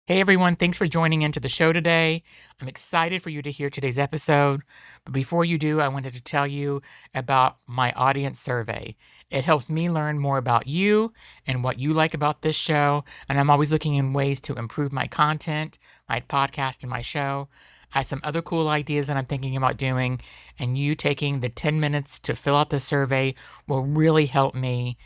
Hey everyone, thanks for joining into the show today. I'm excited for you to hear today's episode. But before you do, I wanted to tell you about my audience survey. It helps me learn more about you and what you like about this show. And I'm always looking in ways to improve my content, my podcast, and my show. I have some other cool ideas that I'm thinking about doing. And you taking the 10 minutes to fill out the survey will really help me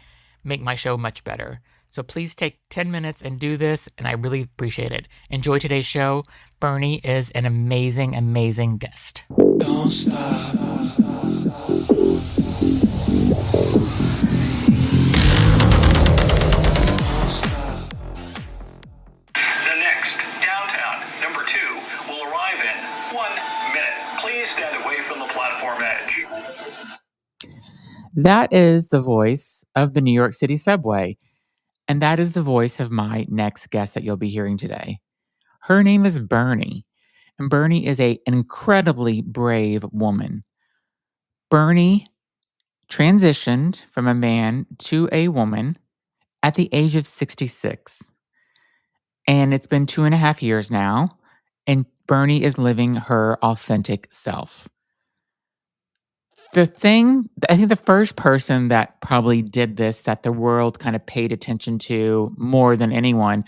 make my show much better. So please take 10 minutes and do this, and I really appreciate it. Enjoy today's show. Bernie is an amazing, amazing guest. Don't stop. The next downtown number 2 will arrive in 1 minute. Please stand away from the platform edge. That is the voice of the New York City subway. And that is the voice of my next guest that you'll be hearing today. Her name is Bernie. And Bernie is an incredibly brave woman. Bernie transitioned from a man to a woman at the age of 66. And it's been 2.5 years now. And Bernie is living her authentic self. I think the first person that probably did this, that the world kind of paid attention to more than anyone,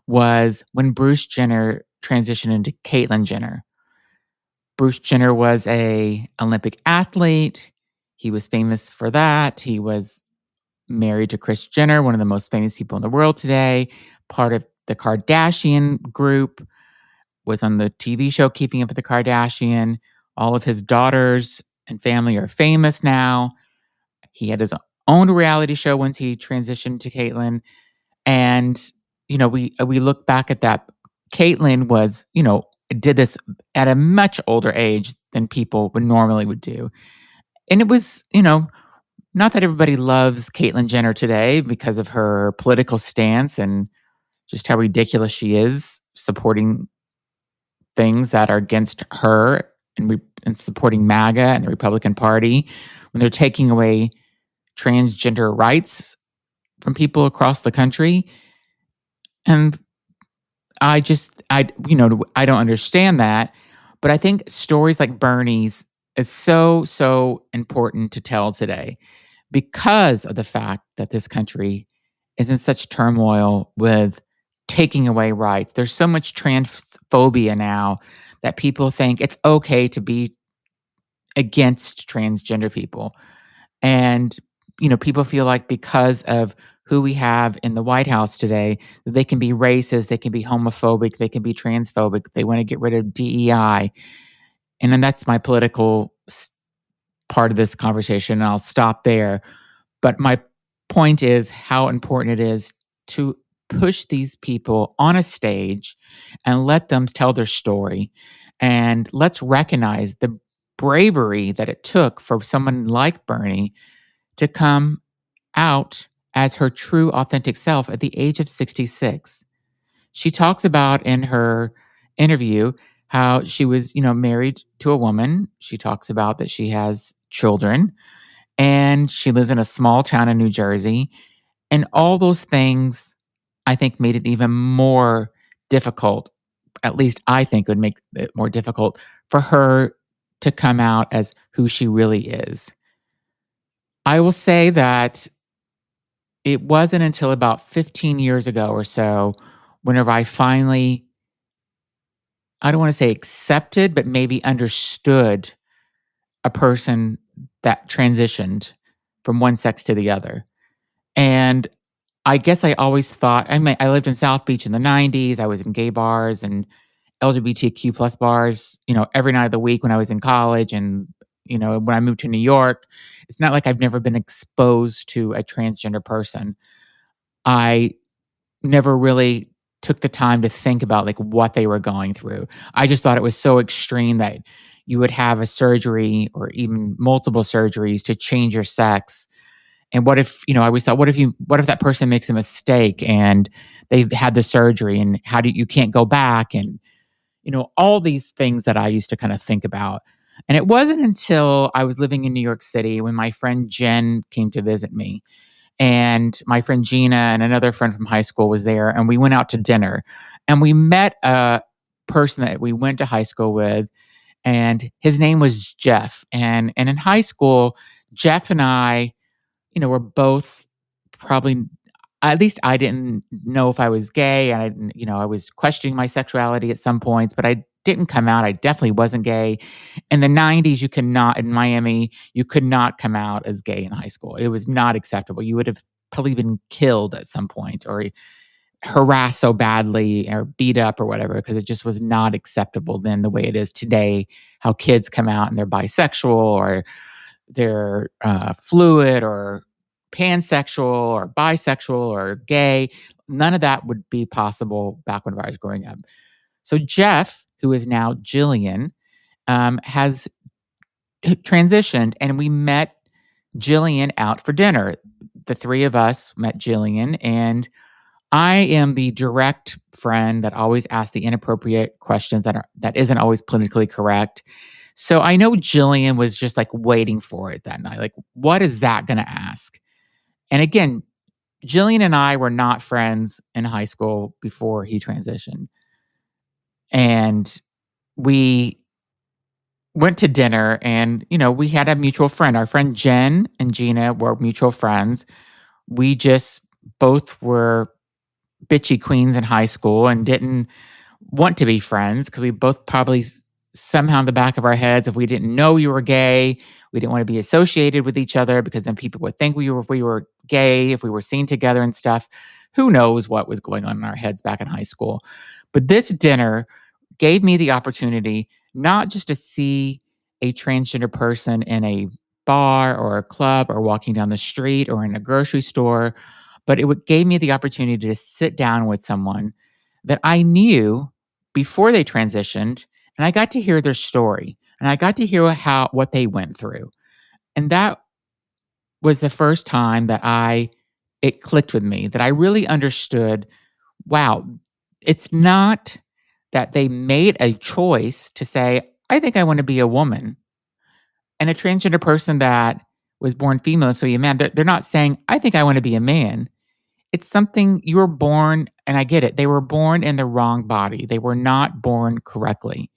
was when Bruce Jenner transitioned into Caitlyn Jenner. Bruce Jenner was an Olympic athlete. He was famous for that. He was married to Kris Jenner, one of the most famous people in the world today, part of the Kardashian group, was on the TV show Keeping Up with the Kardashian. All of his daughters and family are famous now. He had his own reality show once he transitioned to Caitlyn. And, we look back at that. Caitlyn was, did this at a much older age than people would do. And it was, not that everybody loves Caitlyn Jenner today because of her political stance and just how ridiculous she is supporting things that are against her and supporting MAGA and the Republican Party when they're taking away transgender rights from people across the country. And I don't understand that. But I think stories like Bernie's is so important to tell today because of the fact that this country is in such turmoil with taking away rights. There's so much transphobia now that people think it's okay to be against transgender people. And, people feel like because of who we have in the White House today, that they can be racist, they can be homophobic, they can be transphobic, they want to get rid of DEI. And then that's my political part of this conversation, and I'll stop there. But my point is how important it is to push these people on a stage and let them tell their story. And let's recognize the bravery that it took for someone like Bernie to come out as her true authentic self at the age of 66. She talks about in her interview how she was, married to a woman. She talks about that she has children and she lives in a small town in New Jersey. And all those things, I think, made it even more difficult. At least I think it would make it more difficult for her to come out as who she really is. I will say that it wasn't until about 15 years ago or so, whenever I finally, I don't want to say accepted, but maybe understood a person that transitioned from one sex to the other. And I guess I always thought, I lived in South Beach in the 90s. I was in gay bars and LGBTQ plus bars, every night of the week when I was in college. And, when I moved to New York, it's not like I've never been exposed to a transgender person. I never really took the time to think about like what they were going through. I just thought it was so extreme that you would have a surgery or even multiple surgeries to change your sex. And what if, I always thought, what if that person makes a mistake and they've had the surgery and you can't go back, and, all these things that I used to kind of think about. And it wasn't until I was living in New York City when my friend Jen came to visit me. And my friend Gina and another friend from high school was there, and we went out to dinner. And we met a person that we went to high school with, and his name was Jeff. And in high school, Jeff and I, were both probably, at least I didn't know if I was gay, and I didn't, I was questioning my sexuality at some points, but I didn't come out. I definitely wasn't gay. In the 90s, you could not, in Miami, you could not come out as gay in high school. It was not acceptable. You would have probably been killed at some point, or harassed so badly, or beat up or whatever, because it just was not acceptable then the way it is today, how kids come out and they're bisexual, or they're fluid, or pansexual, or bisexual, or gay. None of that would be possible back when I was growing up. So Jeff, who is now Jillian, has transitioned, and we met Jillian out for dinner. The three of us met Jillian, and I am the direct friend that always asks the inappropriate questions that isn't always politically correct. So I know Jillian was just like waiting for it that night. Like, what is Zach going to ask? And again, Jillian and I were not friends in high school before he transitioned. And we went to dinner, and, we had a mutual friend. Our friend Jen and Gina were mutual friends. We just both were bitchy queens in high school and didn't want to be friends, because we both probably somehow in the back of our heads, if we didn't know we were gay, we didn't want to be associated with each other, because then people would think we were gay if we were seen together and stuff. Who knows what was going on in our heads back in high school. But this dinner gave me the opportunity not just to see a transgender person in a bar or a club or walking down the street or in a grocery store, but gave me the opportunity to sit down with someone that I knew before they transitioned, and I got to hear their story, and I got to hear what they went through. And that was the first time that it clicked with me, that I really understood, wow, it's not that they made a choice to say, I think I want to be a woman. And a transgender person that was born female, so a man, they're not saying, I think I want to be a man. It's something you were born, and I get it. They were born in the wrong body. They were not born correctly.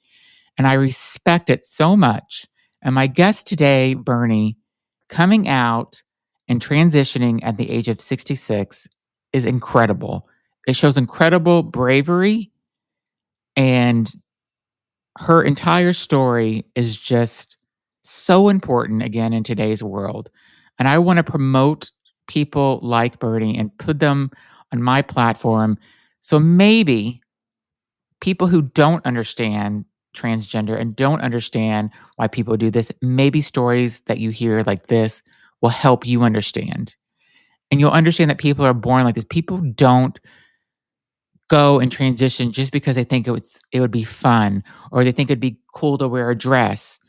And I respect it so much. And my guest today, Bernie, coming out and transitioning at the age of 66 is incredible. It shows incredible bravery, and her entire story is just so important again in today's world. And I want to promote people like Bernie and put them on my platform. So maybe people who don't understand transgender and don't understand why people do this, maybe stories that you hear like this will help you understand. And you'll understand that people are born like this. People don't go and transition just because they think it would be fun, or they think it'd be cool to wear a dress.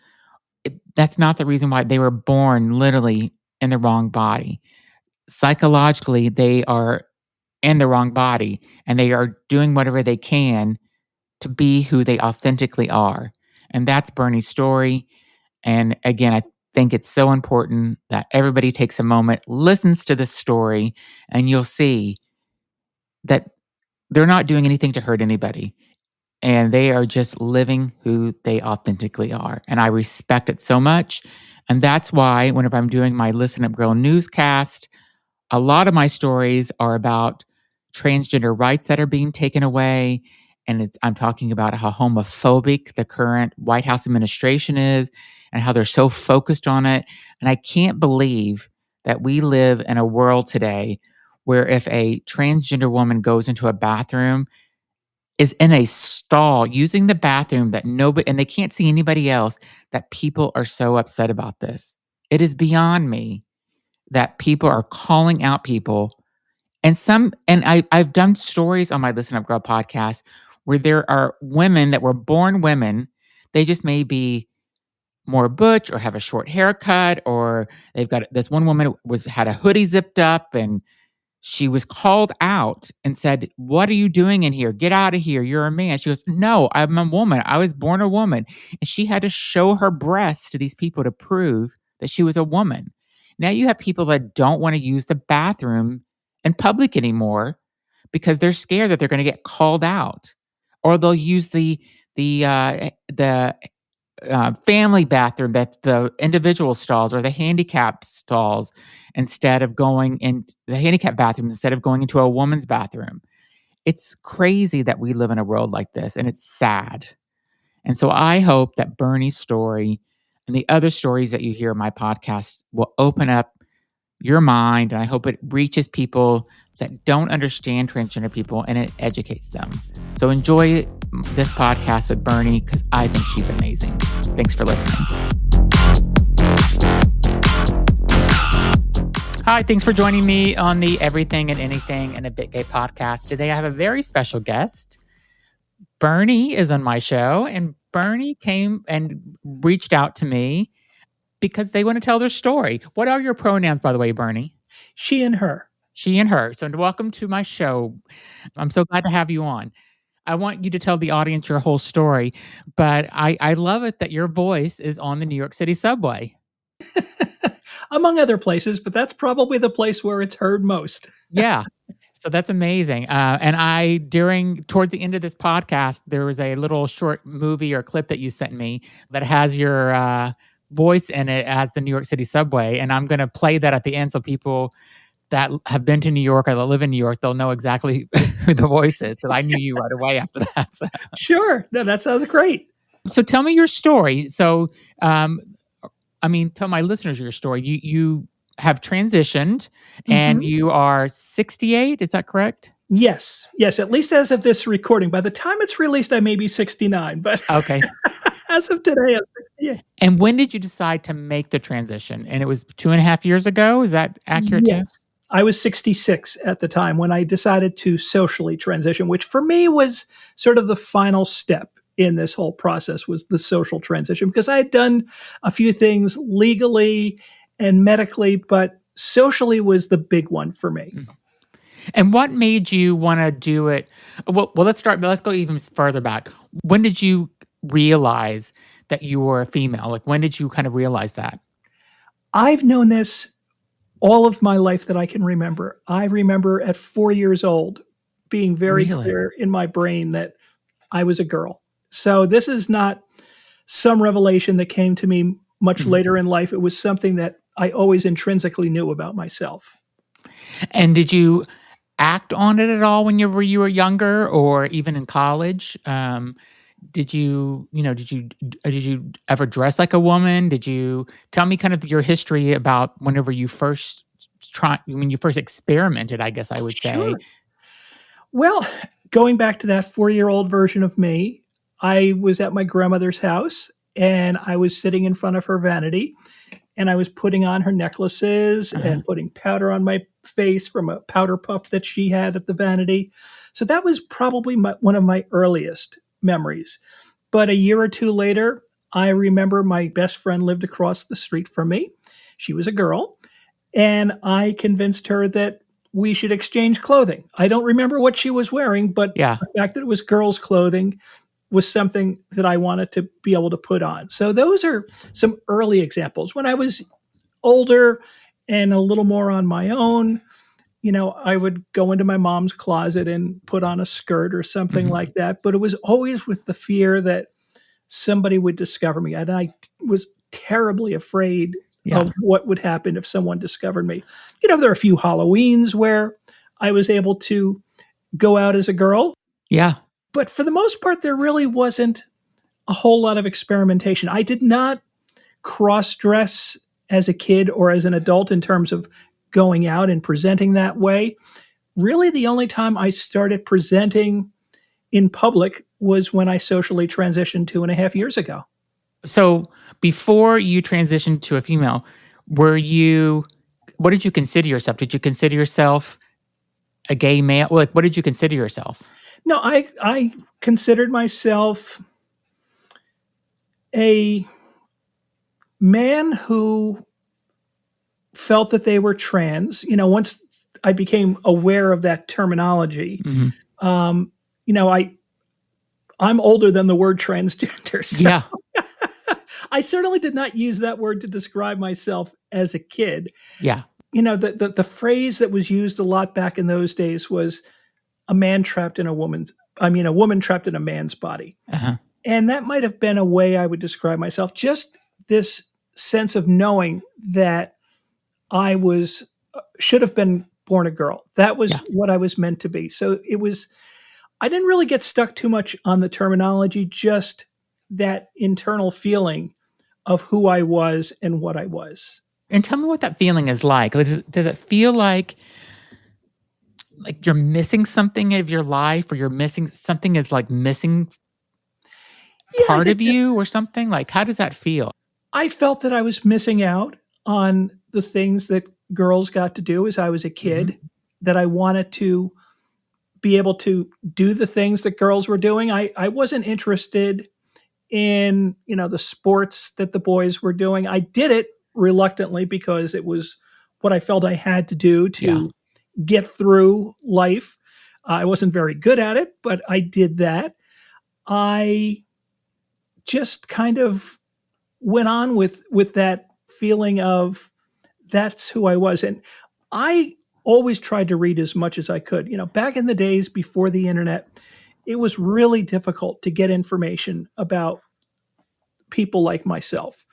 That's not the reason why. They were born literally in the wrong body. Psychologically, they are in the wrong body, and they are doing whatever they can to be who they authentically are. And that's Bernie's story. And again, I think it's so important that everybody takes a moment, listens to this story, and you'll see that they're not doing anything to hurt anybody. And they are just living who they authentically are. And I respect it so much. And that's why whenever I'm doing my Listen Up Girl newscast, a lot of my stories are about transgender rights that are being taken away. And I'm talking about how homophobic the current White House administration is, and how they're so focused on it. And I can't believe that we live in a world today where if a transgender woman goes into a bathroom, is in a stall using the bathroom, that nobody, and they can't see anybody else, that people are so upset about this. It is beyond me that people are calling out people. I've done stories on my Listen Up Girl podcast where there are women that were born women. They just may be more butch, or have a short haircut, or they've got this one woman had a hoodie zipped up, and she was called out and said, "What are you doing in here? Get out of here. You're a man." She goes, "No, I'm a woman. I was born a woman." And she had to show her breasts to these people to prove that she was a woman. Now you have people that don't want to use the bathroom in public anymore because they're scared that they're going to get called out, or they'll use the family bathroom, that's the individual stalls or the handicap stalls, instead of going in the handicap bathrooms, instead of going into a woman's bathroom. It's crazy that we live in a world like this, and it's sad. And so I hope that Bernie's story and the other stories that you hear in my podcast will open up your mind. And I hope it reaches people that don't understand transgender people, and it educates them. So enjoy this podcast with Bernie, because I think she's amazing. Thanks for listening. Hi, thanks for joining me on the Everything and Anything and a Bit Gay podcast. Today I have a very special guest. Bernie is on my show, and Bernie came and reached out to me because they want to tell their story. What are your pronouns, by the way, Bernie? She and her. She and her. So welcome to my show. I'm so glad to have you on. I want you to tell the audience your whole story, but I love it that your voice is on the New York City subway. Among other places, but that's probably the place where it's heard most. Yeah. So that's amazing. And towards the end of this podcast, there was a little short movie or clip that you sent me that has your voice in it as the New York City subway. And I'm going to play that at the end, so people that have been to New York or that live in New York, they'll know exactly who the voice is, because I knew you right away after that. So. Sure. No, that sounds great. So tell me your story. So, tell my listeners your story. You have transitioned, and you are 68. Is that correct? Yes. At least as of this recording. By the time it's released, I may be 69. But okay. As of today, I'm 68. And when did you decide to make the transition? And it was 2.5 years ago. Is that accurate? Yes. Too? I was 66 at the time when I decided to socially transition, which for me was sort of the final step in this whole process, was the social transition, because I had done a few things legally and medically, but socially was the big one for me. And what made you want to do it? Well, let's go even further back. When did you realize that you were a female? Like, when did you kind of realize that? I've known this all of my life that I can remember. I remember at 4 years old being very clear in my brain that I was a girl. So this is not some revelation that came to me much later in life. It was something that I always intrinsically knew about myself. And did you act on it at all when you were younger, or even in college? Did you ever dress like a woman? Did you tell me kind of your history about whenever you first experimented, I guess I would say? Sure. Well, going back to that 4-year-old version of me, I was at my grandmother's house, and I was sitting in front of her vanity, and I was putting on her necklaces and putting powder on my face from a powder puff that she had at the vanity. So that was probably one of my earliest memories. But a year or two later, I remember my best friend lived across the street from me. She was a girl, and I convinced her that we should exchange clothing. I don't remember what she was wearing, but the fact that it was girls' clothing was something that I wanted to be able to put on. So those are some early examples. When I was older and a little more on my own, I would go into my mom's closet and put on a skirt or something like that. But it was always with the fear that somebody would discover me. And I was terribly afraid of what would happen if someone discovered me. There are a few Halloweens where I was able to go out as a girl. Yeah. But for the most part, there really wasn't a whole lot of experimentation. I did not cross-dress as a kid or as an adult in terms of going out and presenting that way. Really, the only time I started presenting in public was when I socially transitioned 2.5 years ago. So before you transitioned to a female, what did you consider yourself? Did you consider yourself a gay male? Like, what did you consider yourself? No, I considered myself a man who felt that they were trans. Once I became aware of that terminology, I'm older than the word transgender. So I certainly did not use that word to describe myself as a kid. Yeah. The phrase that was used a lot back in those days was, a man trapped in a woman's, a woman trapped in a man's body. Uh-huh. And that might have been a way I would describe myself. Just this sense of knowing that I should have been born a girl. That was Yeah. what I was meant to be. So I didn't really get stuck too much on the terminology, just that internal feeling of who I was and what I was. And tell me what that feeling is like. Does it feel like you're missing something of your life, or you're missing something is like missing Yeah, I part think of you or something? Like, how does that feel? I felt that I was missing out on the things that girls got to do as I was a Mhm. kid, that I wanted to be able to do the things that girls were doing. I wasn't interested in, the sports that the boys were doing. I did it reluctantly because it was what I felt I had to do Yeah. to get through life. I wasn't very good at it, but I did that. I just kind of went on with that feeling of that's who I was. And I always tried to read as much as I could. Back in the days before the internet, it was really difficult to get information about people like myself.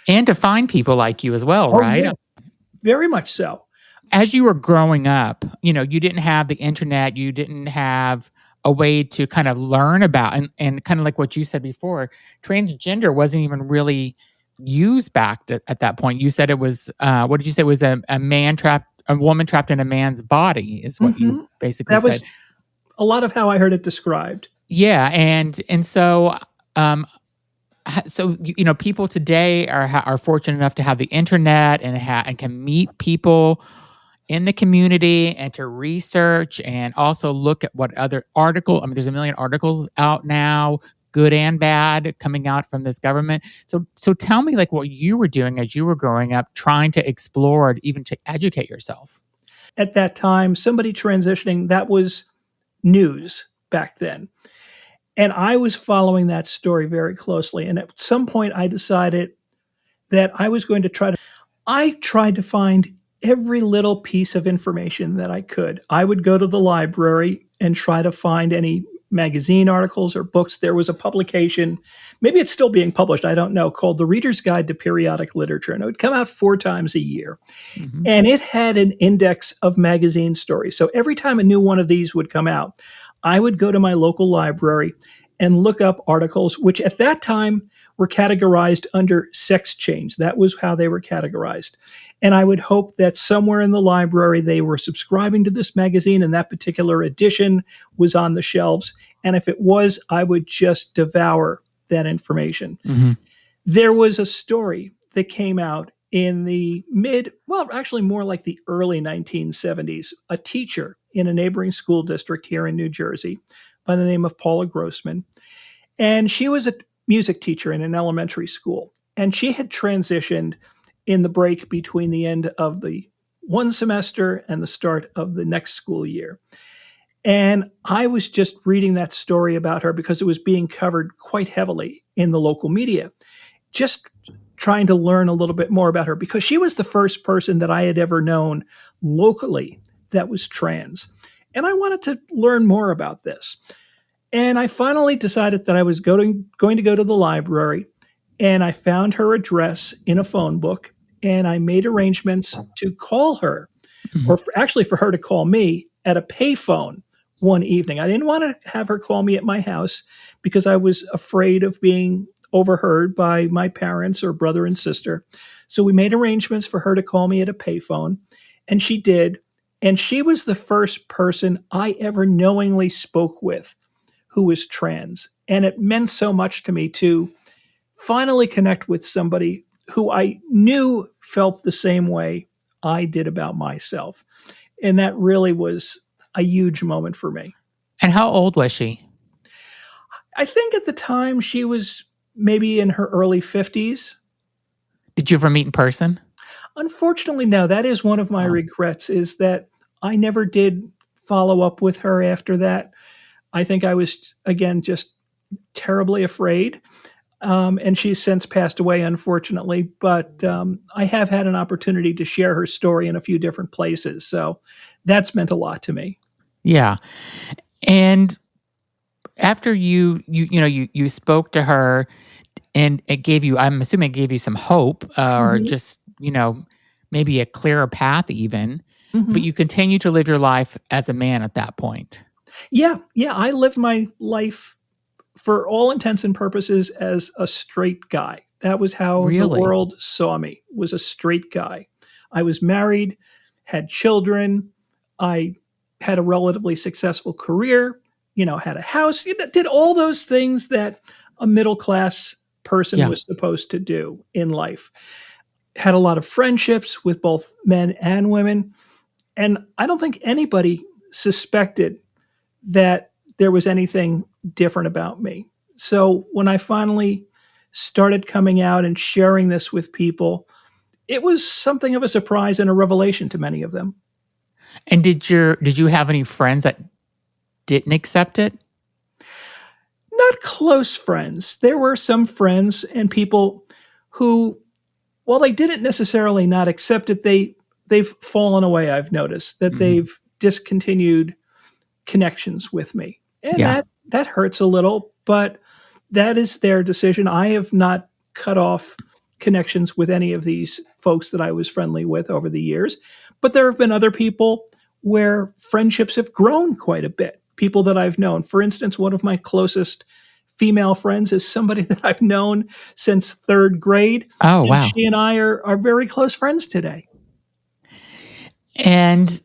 And to find people like you as well, Oh, right? yeah, very much so. As you were growing up, you didn't have the internet, you didn't have a way to kind of learn about, and kind of like what you said before, transgender wasn't even really used back at that point. You said it was, what did you say? It was a woman trapped in a man's body, is what you Mhm. basically That said. was a lot of how I heard it described. Yeah, and so, people today are fortunate enough to have the internet and can meet people in the community and to research and also look at what other article. I mean, there's a million articles out now, good and bad, coming out from this government. So tell me, like, what you were doing as you were growing up, trying to explore it, even to educate yourself. At that time, somebody transitioning, that was news back then. And I was following that story very closely. And at some point, I decided that I was going to I tried to find every little piece of information that I could. I would go to the library and try to find any magazine articles or books. There was a publication, maybe it's still being published, I don't know, called The Reader's Guide to Periodic Literature. And it would come out 4 times a year. Hmm. And it had an index of magazine stories. So every time a new one of these would come out, I would go to my local library and look up articles, which at that time were categorized under sex change. That was how they were categorized. And I would hope that somewhere in the library they were subscribing to this magazine and that particular edition was on the shelves. And if it was, I would just devour that information. Hmm. There was a story that came out in actually more like the early 1970s. A teacher in a neighboring school district here in New Jersey by the name of Paula Grossman. And she was a music teacher in an elementary school. And she had transitioned in the break between the end of the one semester and the start of the next school year. And I was just reading that story about her because it was being covered quite heavily in the local media, just trying to learn a little bit more about her because she was the first person that I had ever known locally that was trans. And I wanted to learn more about this. And I finally decided that I was going to go to the library, and I found her address in a phone book, and I made arrangements to call her, Hmm. or actually for her to call me at a payphone one evening. I didn't want to have her call me at my house because I was afraid of being overheard by my parents or brother and sister. So we made arrangements for her to call me at a payphone, and she did. And she was the first person I ever knowingly spoke with who was trans. And it meant so much to me to finally connect with somebody who I knew felt the same way I did about myself. And that really was a huge moment for me. And how old was she? I think at the time she was maybe in her early 50s. Did you ever meet in person? Unfortunately, no. That is one of my Oh, regrets is that I never did follow up with her after that. I think I was, again, just terribly afraid. And she's since passed away, unfortunately. But I have had an opportunity to share her story in a few different places. So that's meant a lot to me. yeah. And after you spoke to her, and it gave you, I'm assuming it gave you some hope, or Mhm, just, maybe a clearer path even, but mhm. you continue to live your life as a man at that point. Yeah, yeah, I lived my life for all intents and purposes as a straight guy. That was how the Really? world saw me, was a straight guy. I was married, had children, I had a relatively successful career, had a house, did all those things that a middle class person Yeah. was supposed to do in life. Had a lot of friendships with both men and women, and I don't think anybody suspected that there was anything different about me. So when I finally started coming out and sharing this with people, it was something of a surprise and a revelation to many of them. And did you have any friends that didn't accept it? Not close friends. There were some friends and people who, while they didn't necessarily not accept it, they've fallen away. I've noticed that Mhm. they've discontinued connections with me. And Yeah. that hurts a little, but that is their decision. I have not cut off connections with any of these folks that I was friendly with over the years, but there have been other people where friendships have grown quite a bit. People that I've known. For instance, one of my closest female friends is somebody that I've known since 3rd grade, Oh, and wow. she and I are very close friends today. And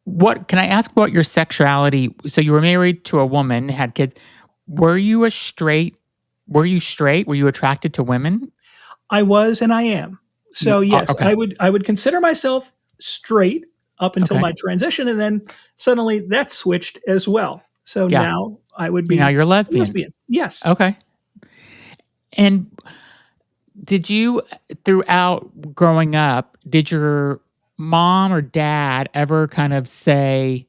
what can I ask about your sexuality? So you were married to a woman, had kids. Were you a straight were you straight? Were you attracted to women? I was and I am. You So are yes, okay. I would consider myself straight up until Okay. my transition, and then suddenly that switched as well. So Yeah. now I would Now be you're a lesbian. lesbian. Yes. Okay. And did you throughout growing up, did your mom or dad ever kind of say,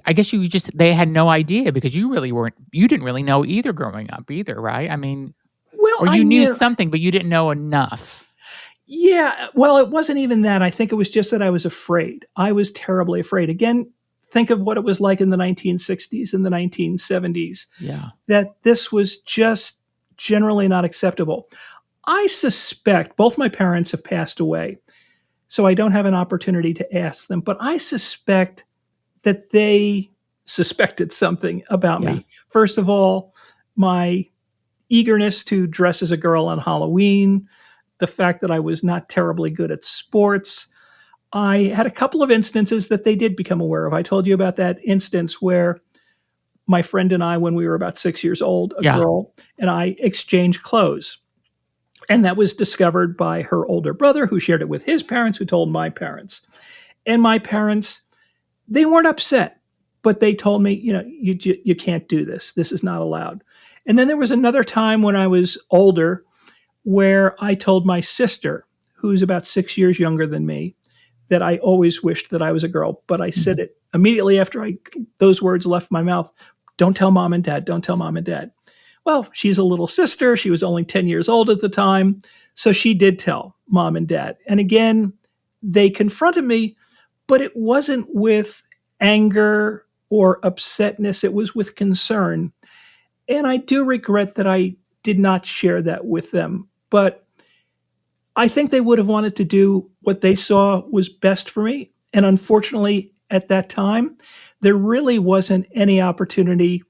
I guess they had no idea because you didn't really know either growing up either, right? I mean, Well, or I you knew knew. something, but you didn't know enough. Yeah, well, it wasn't even that. I think it was just that I was afraid. I was terribly afraid. Again, think of what it was like in the 1960s and the 1970s, Yeah. that this was just generally not acceptable. I suspect both my parents have passed away, so I don't have an opportunity to ask them, but I suspect that they suspected something about Yeah. me. First of all, my eagerness to dress as a girl on Halloween, the fact that I was not terribly good at sports. I had a couple of instances that they did become aware of. I told you about that instance where my friend and I, when we were about 6 years old, a Yeah. girl and I exchanged clothes. And that was discovered by her older brother, who shared it with his parents, who told my parents. And my parents, they weren't upset, but they told me, you can't do this. This is not allowed. And then there was another time when I was older where I told my sister, who's about 6 years younger than me, that I always wished that I was a girl. But I said Mhm. it immediately after those words left my mouth. Don't tell mom and dad. Don't tell mom and dad. Well, she's a little sister. She was only 10 years old at the time. So she did tell mom and dad. And again, they confronted me, but it wasn't with anger or upsetness. It was with concern. And I do regret that I did not share that with them. But I think they would have wanted to do what they saw was best for me. And unfortunately, at that time, there really wasn't any opportunity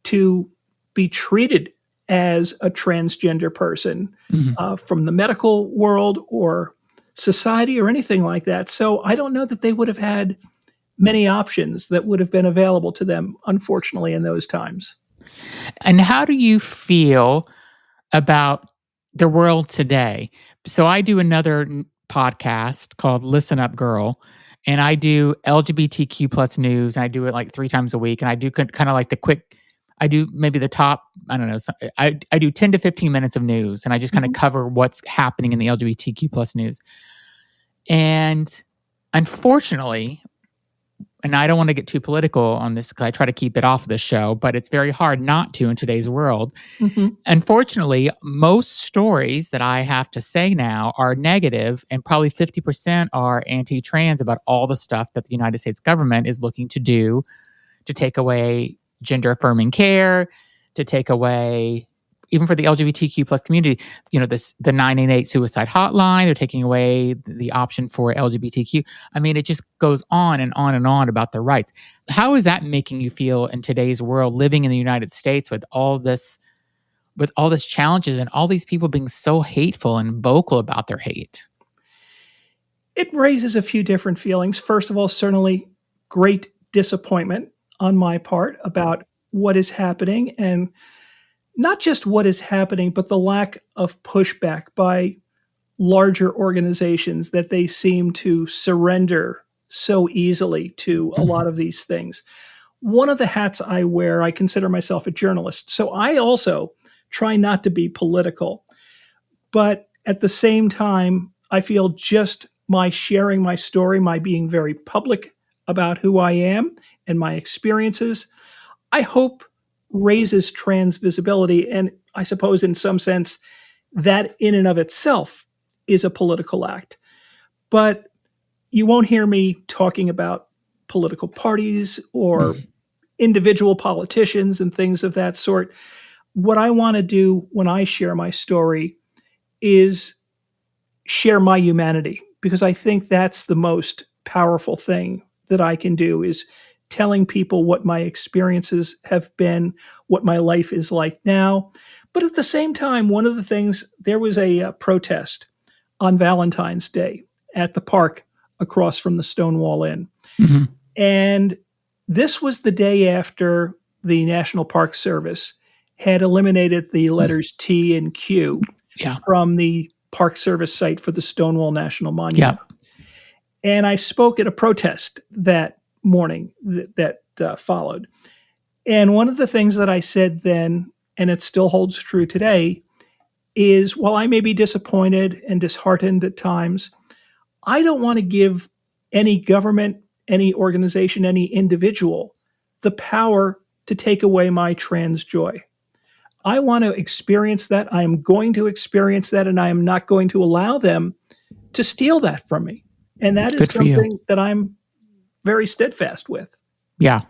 to be treated as a transgender person Mhm. from the medical world or society or anything like that. So I don't know that they would have had many options that would have been available to them, unfortunately, in those times. And how do you feel about the world today? So I do another podcast called Listen Up Girl, and I do LGBTQ plus news, and I do it like 3 times a week, and I do kind of like the quick. I do maybe the top. I don't know. I do 10 to 15 minutes of news, and I just kind of Mhm, cover what's happening in the LGBTQ plus news. And unfortunately, and I don't want to get too political on this because I try to keep it off the show, but it's very hard not to in today's world. mhm. Unfortunately, most stories that I have to say now are negative, and probably 50% are anti trans about all the stuff that the United States government is looking to do to take away gender affirming care, to take away, even for the LGBTQ plus community, the 988 suicide hotline. They're taking away the option for LGBTQ. I mean, it just goes on and on and on about the rights. How is that making you feel in today's world, living in the United States with all this challenges and all these people being so hateful and vocal about their hate? It raises a few different feelings. First of all, certainly great disappointment on my part about what is happening, and not just what is happening, but the lack of pushback by larger organizations, that they seem to surrender so easily to a lot of these things. One of the hats I wear, I consider myself a journalist. So I also try not to be political. But at the same time, I feel just my sharing my story, my being very public about who I am and my experiences, I hope raises trans visibility. And I suppose in some sense, that in and of itself is a political act. But you won't hear me talking about political parties or individual politicians and things of that sort. What I want to do when I share my story is share my humanity, because I think that's the most powerful thing that I can do, is telling people what my experiences have been, what my life is like now. But at the same time, one of the things, there was a protest on Valentine's Day at the park across from the Stonewall Inn. Mm-hmm. And this was the day after the National Park Service had eliminated the letters T and Q from the Park Service site for the Stonewall National Monument. And I spoke at a protest that morning that followed. And one of the things that I said then, and it still holds true today, is while I may be disappointed and disheartened at times, I don't want to give any government, any organization, any individual the power to take away my trans joy. I want to experience that. I am going to experience that, and I am not going to allow them to steal that from me. And that is something that I'm very steadfast with. Yeah.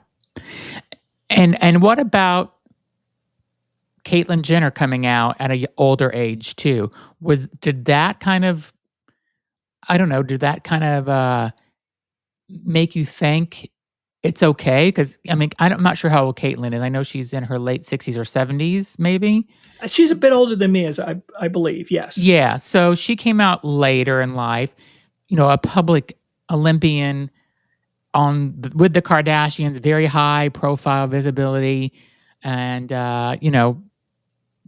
And what about Caitlyn Jenner coming out at an older age too? Did that kind of make you think it's okay? Because I mean, I'm not sure how old Caitlyn is. I know she's in her late 60s or 70s, maybe. She's a bit older than me, as I believe. Yes. Yeah. So she came out later in life. A public Olympian with the Kardashians, very high profile visibility, and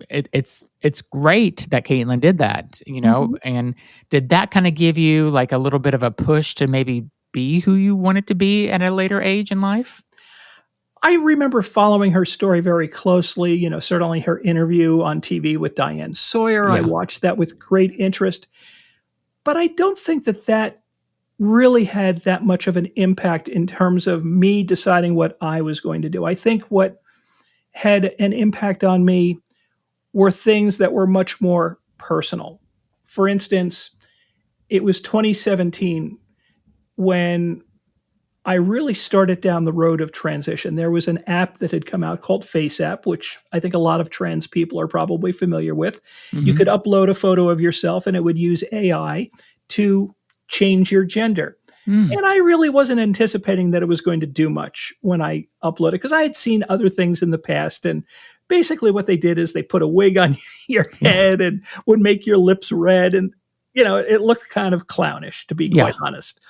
it's great that Caitlyn did that. And did that kind of give you like a little bit of a push to maybe be who you wanted to be at a later age in life? I remember following her story very closely, certainly her interview on TV with Diane Sawyer. I watched that with great interest. But I don't think that really had that much of an impact in terms of me deciding what I was going to do. I think what had an impact on me were things that were much more personal. For instance, it was 2017 when I really started down the road of transition. There was an app that had come out called Face App, which I think a lot of trans people are probably familiar with. Mm-hmm. You could upload a photo of yourself and it would use AI to change your gender. And I really wasn't anticipating that it was going to do much when I uploaded, because I had seen other things in the past. And basically what they did is they put a wig on your head and would make your lips red. And, it looked kind of clownish, to be quite honest.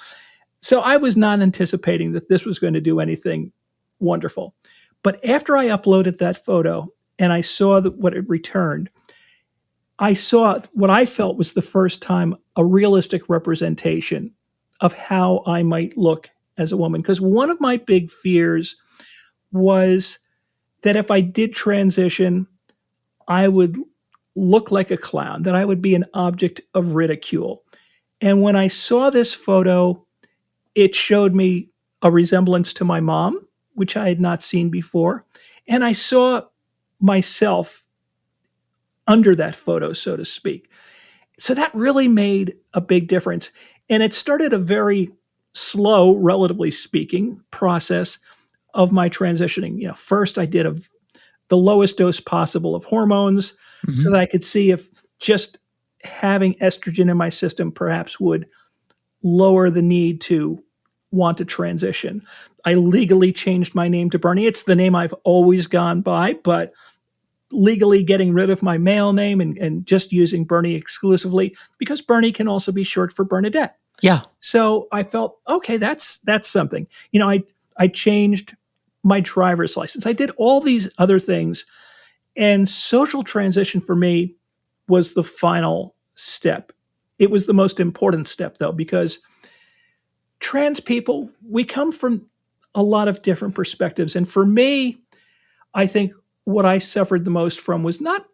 So I was not anticipating that this was going to do anything wonderful. But after I uploaded that photo and I saw what it returned, I saw what I felt was the first time a realistic representation of how I might look as a woman. Because one of my big fears was that if I did transition, I would look like a clown, that I would be an object of ridicule. And when I saw this photo, it showed me a resemblance to my mom, which I had not seen before. And I saw myself under that photo, so to speak. So that really made a big difference. And it started a very slow, relatively speaking, process of my transitioning. First I did the lowest dose possible of hormones so that I could see if just having estrogen in my system perhaps would lower the need to want to transition. I legally changed my name to Bernie. It's the name I've always gone by, but legally getting rid of my male name and just using Bernie exclusively, because Bernie can also be short for Bernadette. Yeah. So I felt, okay, that's something. I changed my driver's license. I did all these other things, and social transition for me was the final step. It was the most important step, though, because trans people, we come from a lot of different perspectives. And for me, I think what I suffered the most from was not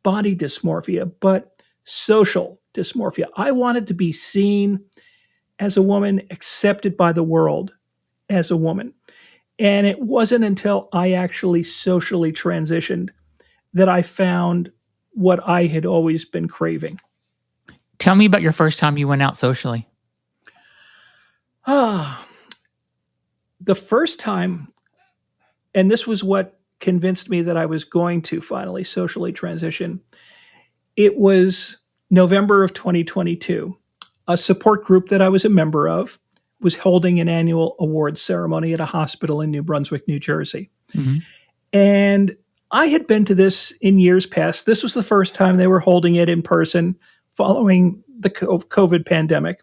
body dysmorphia, but social dysmorphia. I wanted to be seen as a woman, accepted by the world as a woman. And it wasn't until I actually socially transitioned that I found what I had always been craving. Tell me about your first time you went out socially. The first time, and this was what convinced me that I was going to finally socially transition, it was November of 2022. A support group that I was a member of was holding an annual awards ceremony at a hospital in New Brunswick, New Jersey. Mm-hmm. And I had been to this in years past. This was the first time they were holding it in person following the COVID pandemic.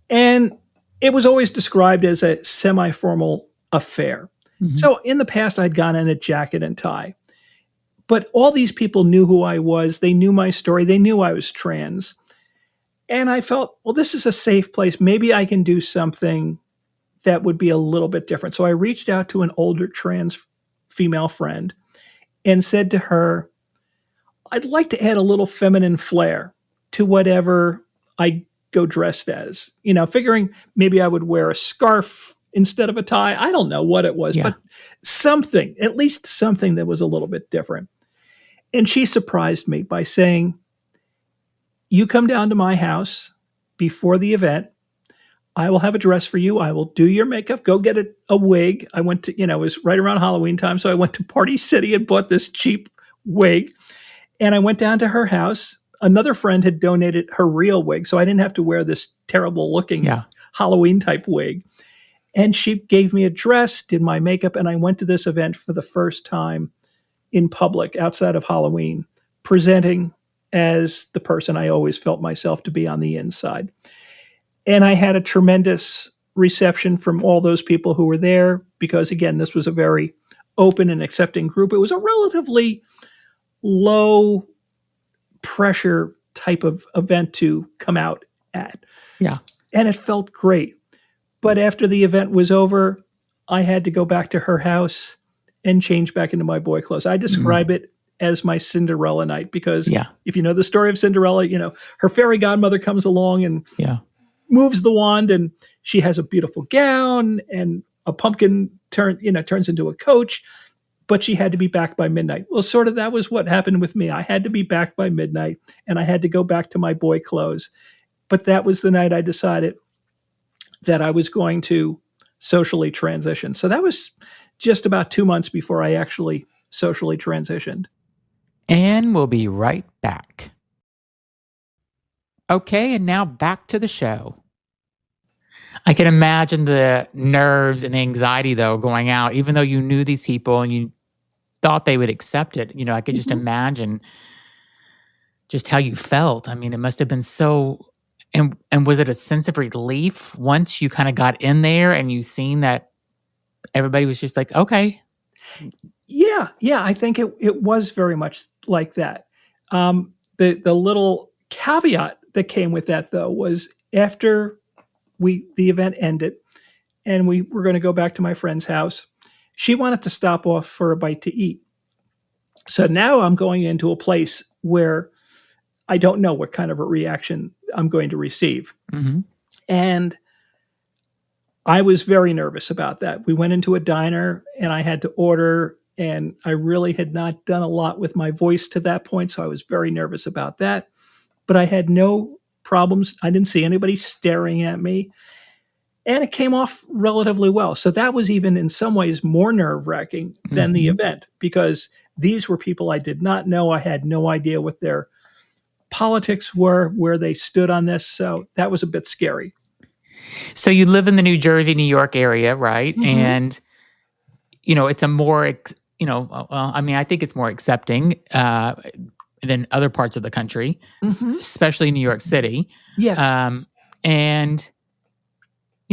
And it was always described as a semi-formal affair. Mm-hmm. So in the past, I'd gone in a jacket and tie. But all these people knew who I was. They knew my story. They knew I was trans. And I felt, well, this is a safe place. Maybe I can do something that would be a little bit different. So I reached out to an older trans female friend and said to her, I'd like to add a little feminine flair to whatever I go dressed as, figuring maybe I would wear a scarf instead of a tie. I don't know what it was, but something, at least something that was a little bit different. And she surprised me by saying, you come down to my house before the event. I will have a dress for you. I will do your makeup. Go get a wig. I went to, it was right around Halloween time. So I went to Party City and bought this cheap wig. And I went down to her house. Another friend had donated her real wig, so I didn't have to wear this terrible looking Halloween type wig. And she gave me a dress, did my makeup, and I went to this event for the first time in public outside of Halloween, presenting as the person I always felt myself to be on the inside. And I had a tremendous reception from all those people who were there because, again, this was a very open and accepting group. It was a relatively low pressure type of event to come out at. Yeah. And it felt great. But after the event was over, I had to go back to her house and change back into my boy clothes. I describe it as my Cinderella night because if you know the story of Cinderella, her fairy godmother comes along and moves the wand and she has a beautiful gown and a pumpkin turns into a coach, but she had to be back by midnight. Well, sort of that was what happened with me. I had to be back by midnight and I had to go back to my boy clothes. But that was the night I decided that I was going to socially transition. So that was just about 2 months before I actually socially transitioned. And we'll be right back. Okay, and now back to the show. I can imagine the nerves and the anxiety, though, going out, even though you knew these people and you thought they would accept it. I could just imagine just how you felt. I mean, it must have been so... And was it a sense of relief once you kind of got in there and you seen that everybody was just like, okay? Yeah, I think it was very much like that. The little caveat that came with that, though, was after the event ended and we were going to go back to my friend's house, she wanted to stop off for a bite to eat. So now I'm going into a place where I don't know what kind of a reaction I'm going to receive. Mm-hmm. And I was very nervous about that. We went into a diner and I had to order, and I really had not done a lot with my voice to that point. So I was very nervous about that, but I had no problems. I didn't see anybody staring at me. And it came off relatively well. So that was even in some ways more nerve-wracking than the event, because these were people I did not know. I had no idea what their politics were, where they stood on this. So that was a bit scary. So you live in the New Jersey, New York area, right? And, it's a more, I think it's more accepting than other parts of the country, especially New York City. Yes. And,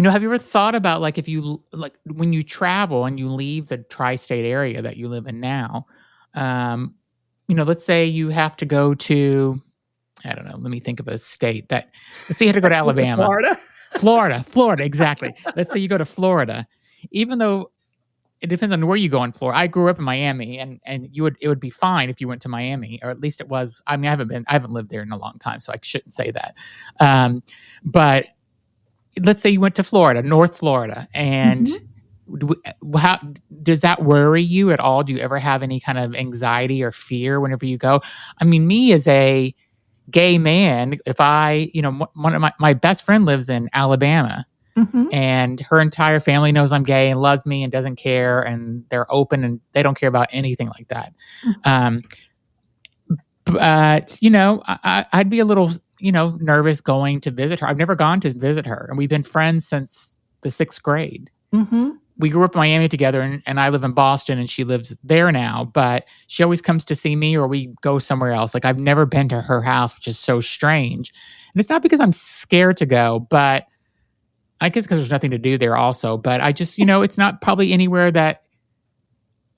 have you ever thought about, like, if you, like, when you travel and you leave the tri-state area that you live in now, let's say you have to go to, I don't know, let me think of a state that, let's say you had to go to Alabama. Florida, exactly. Let's say you go to Florida. Even though it depends on where you go in Florida. I grew up in Miami, and it would be fine if you went to Miami, or at least it was. I mean, I haven't lived there in a long time, so I shouldn't say that. But let's say you went to Florida, North Florida, and how does that worry you at all? Do you ever have any kind of anxiety or fear whenever you go? I mean, me as a gay man, if I, one of my best friend lives in Alabama, and her entire family knows I'm gay and loves me and doesn't care, and they're open and they don't care about anything like that. But I'd be a little, nervous going to visit her. I've never gone to visit her, and we've been friends since the 6th grade. We grew up in Miami together, and I live in Boston, and she lives there now, but she always comes to see me, or we go somewhere else. Like, I've never been to her house, which is so strange. And it's not because I'm scared to go, but I guess because there's nothing to do there also. But I just, it's not probably anywhere that,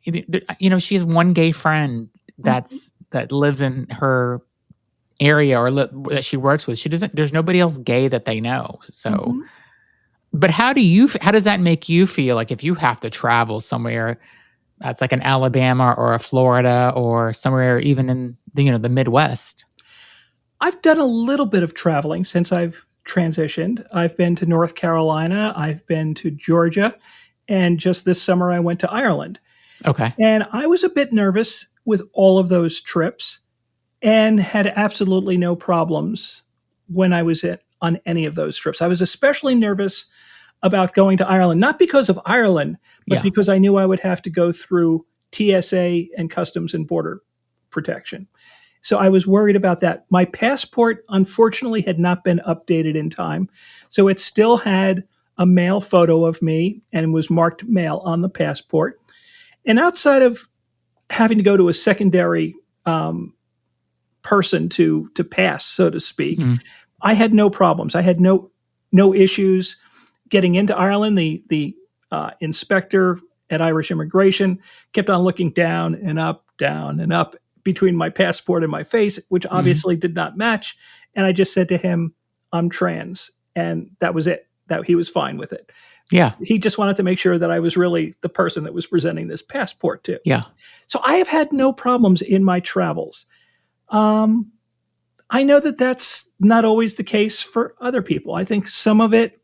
she has one gay friend that lives in her area, or that she works with. There's nobody else gay that they know. So, but how does that make you feel, like, if you have to travel somewhere that's like an Alabama or a Florida or somewhere even in the Midwest? I've done a little bit of traveling since I've transitioned. I've been to North Carolina, I've been to Georgia, and just this summer I went to Ireland. Okay. And I was a bit nervous with all of those trips, and had absolutely no problems when I was on any of those trips. I was especially nervous about going to Ireland, not because of Ireland, but because I knew I would have to go through TSA and Customs and Border Protection. So I was worried about that. My passport, unfortunately, had not been updated in time. So it still had a male photo of me and was marked male on the passport. And outside of having to go to a secondary person to pass, so to speak, I had no problems. I had no issues getting into Ireland. The inspector at Irish Immigration kept on looking down and up between my passport and my face, which obviously did not match. And I just said to him, "I'm trans," and that was it. That he was fine with it. Yeah. He just wanted to make sure that I was really the person that was presenting this passport to. Yeah. So I have had no problems in my travels. I know that that's not always the case for other people. I think some of it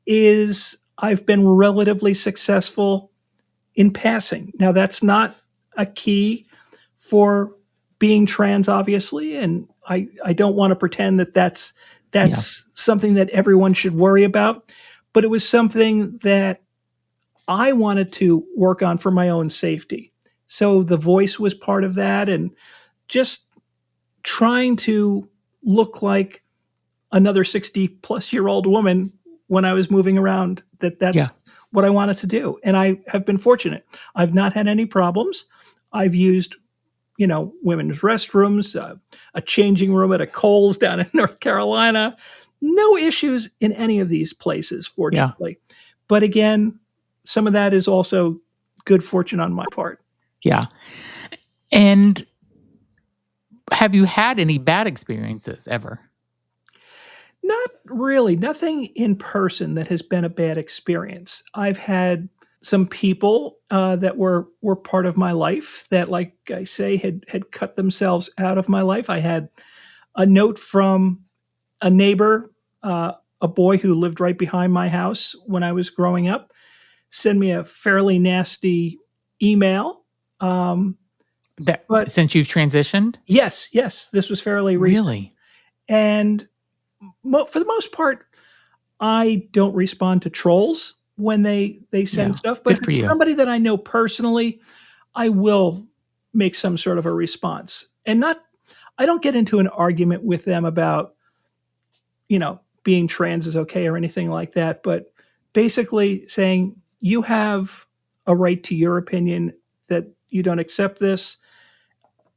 is I've been relatively successful in passing. Now, that's not a key for being trans, obviously, and I don't want to pretend that that's something that everyone should worry about, but it was something that I wanted to work on for my own safety. So the voice was part of that, and just trying to look like another 60-plus-year-old woman when I was moving around, that's what I wanted to do. And I have been fortunate. I've not had any problems. I've used, women's restrooms, a changing room at a Kohl's down in North Carolina. No issues in any of these places, fortunately. Yeah. But again, some of that is also good fortune on my part. Yeah. And have you had any bad experiences ever? Not really. Nothing in person that has been a bad experience. I've had some people that were part of my life that, like I say, had cut themselves out of my life. I had a note from a neighbor, a boy who lived right behind my house when I was growing up, send me a fairly nasty email. But since you've transitioned? Yes. This was fairly recent. Really? And for the most part, I don't respond to trolls when they send Yeah. stuff, but Good if for it's you. somebody that I know personally, I will make some sort of a response. And not I don't get into an argument with them about, being trans is okay or anything like that, but basically saying, "You have a right to your opinion, that you don't accept this.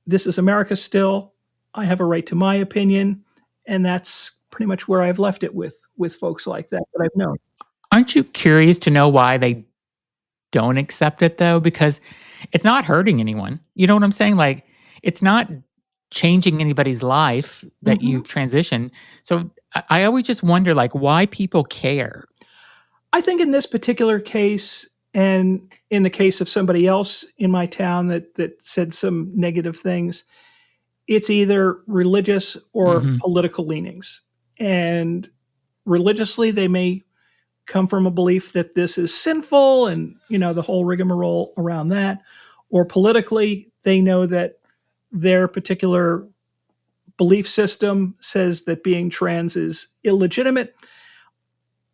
This is America still. I have a right to my opinion." And that's pretty much where I've left it with folks like that I've known. Aren't you curious to know why they don't accept it though? Because it's not hurting anyone. You know what I'm saying? Like, it's not changing anybody's life that Mhm. you've transitioned. So I always just wonder, like, why people care. I think in this particular case, and in the case of somebody else in my town that said some negative things, it's either religious or Hmm. political leanings. And religiously, they may come from a belief that this is sinful and, the whole rigmarole around that. Or politically, they know that their particular belief system says that being trans is illegitimate.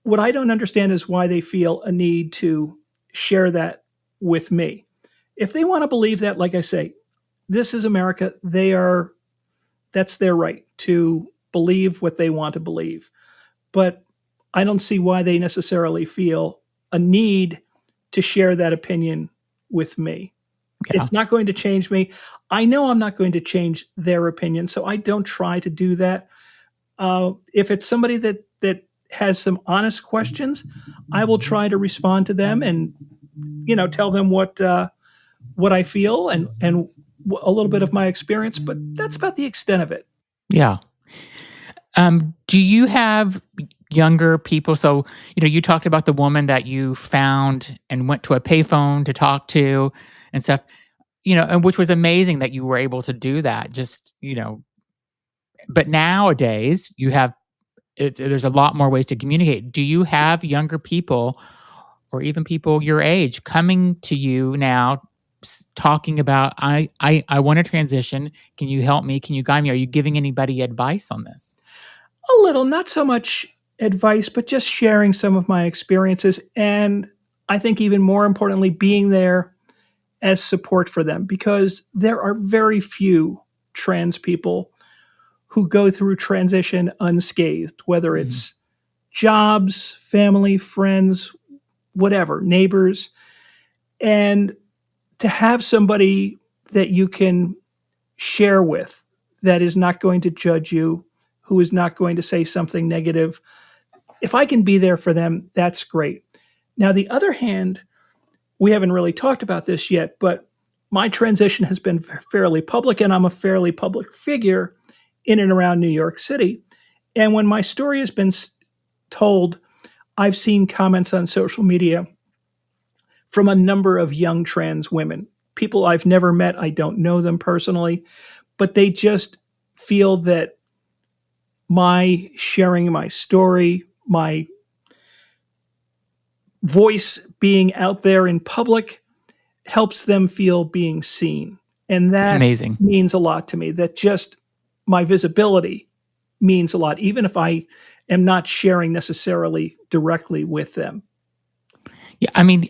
What I don't understand is why they feel a need to share that with me. If they want to believe that, like I say, this is America, that's their right to believe what they want to believe. But I don't see why they necessarily feel a need to share that opinion with me. Yeah. It's not going to change me. I know I'm not going to change their opinion, so I don't try to do that. If it's somebody that has some honest questions, I will try to respond to them and tell them what I feel and a little bit of my experience. But that's about the extent of it. Yeah. Do you have younger people? So, you talked about the woman that you found and went to a payphone to talk to and stuff, and which was amazing that you were able to do that. But nowadays you have, there's a lot more ways to communicate. Do you have younger people or even people your age coming to you now talking about, I want to transition. Can you help me? Can you guide me? Are you giving anybody advice on this? A little, not so much advice, but just sharing some of my experiences. And I think even more importantly, being there as support for them, because there are very few trans people who go through transition unscathed, whether Mhm. it's jobs, family, friends, whatever, neighbors. And to have somebody that you can share with that is not going to judge you, who is not going to say something negative, if I can be there for them, that's great. Now, the other hand, we haven't really talked about this yet, but my transition has been fairly public, and I'm a fairly public figure in and around New York City. And when my story has been told, I've seen comments on social media from a number of young trans women, people I've never met. I don't know them personally, but they just feel that my sharing my story, my voice being out there in public helps them feel being seen. And It's that amazing. means a lot to me, that just my visibility means a lot, even if I am not sharing necessarily directly with them. Yeah, I mean,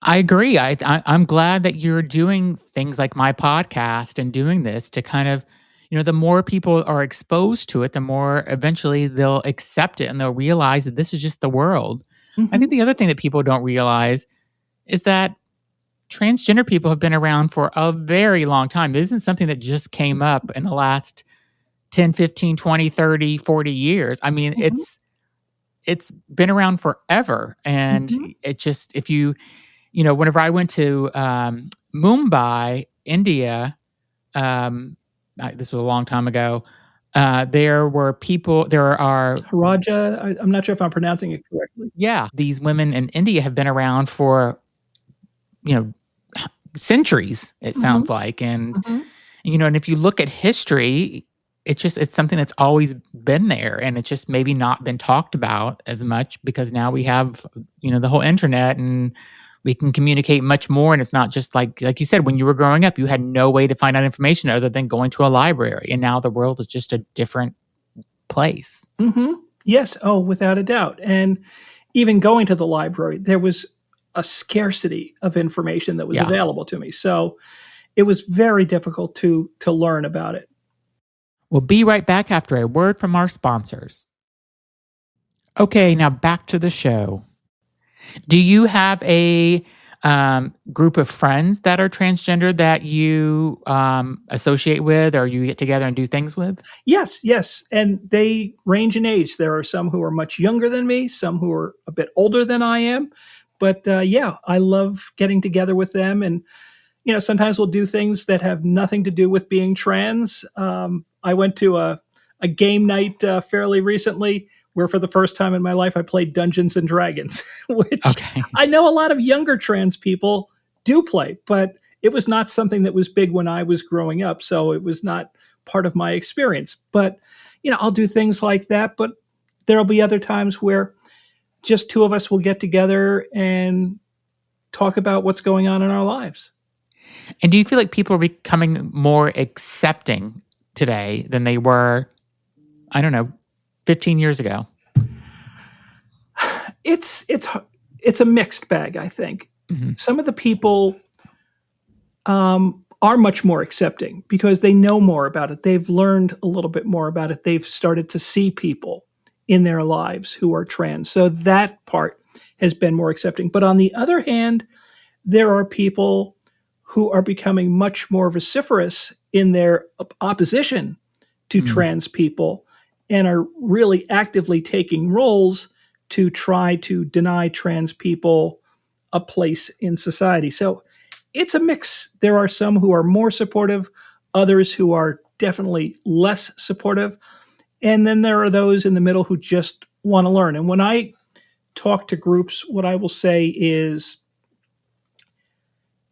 I agree. I'm glad that you're doing things like my podcast and doing this to kind of, the more people are exposed to it, the more eventually they'll accept it and they'll realize that this is just the world. I think Mhm, the other thing that people don't realize is that transgender people have been around for a very long time. It isn't something that just came up in the last 10, 15, 20, 30, 40 years. I mean, mhm, it's been around forever. And mhm. it just, if you, whenever I went to Mumbai, India, this was a long time ago, there were people, there are, Haraja, I'm not sure if I'm pronouncing it correctly. yeah, these women in India have been around for, you know, centuries, it Mhm, sounds like. mhm, And if you look at history, it's something that's always been there, and it's just maybe not been talked about as much because now we have, the whole internet, and we can communicate much more, and it's not just like you said, when you were growing up, you had no way to find out information other than going to a library, and now the world is just a different place. mhm. Yes. Oh, without a doubt. And even going to the library, there was a scarcity of information that was Yeah. available to me. So it was very difficult to learn about it. We'll be right back after a word from our sponsors. Okay, now back to the show. Do you have a group of friends that are transgender that you associate with or you get together and do things with? Yes, yes, and they range in age. There are some who are much younger than me, some who are a bit older than I am, but yeah, I love getting together with them, and sometimes we'll do things that have nothing to do with being trans. I went to a game night fairly recently where, for the first time in my life, I played Dungeons and Dragons, which Okay. I know a lot of younger trans people do play, but it was not something that was big when I was growing up, so it was not part of my experience. But I'll do things like that. But there'll be other times where just two of us will get together and talk about what's going on in our lives. And do you feel like people are becoming more accepting today than they were, I don't know, 15 years ago? It's a mixed bag, I think. Mhm. Some of the people are much more accepting because they know more about it. They've learned a little bit more about it. They've started to see people in their lives who are trans. So that part has been more accepting. But on the other hand, there are people who are becoming much more vociferous in their opposition to Mm. trans people and are really actively taking roles to try to deny trans people a place in society. So it's a mix. There are some who are more supportive, others who are definitely less supportive. And then there are those in the middle who just want to learn. And when I talk to groups, what I will say is,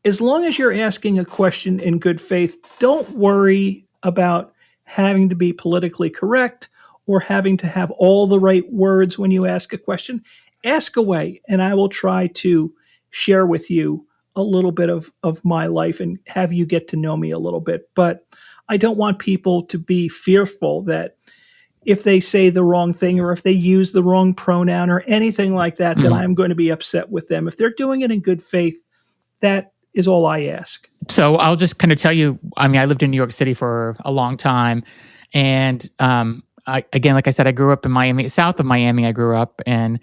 as long as you're asking a question in good faith, don't worry about having to be politically correct or having to have all the right words when you ask a question. Ask away, and I will try to share with you a little bit of my life and have you get to know me a little bit. But I don't want people to be fearful that if they say the wrong thing or if they use the wrong pronoun or anything like that, that Mm. I'm going to be upset with them. If they're doing it in good faith, that is all I ask. So I'll just kind of tell you, I mean, I lived in New York City for a long time. And again, like I said, I grew up in Miami, south of Miami, I grew up. And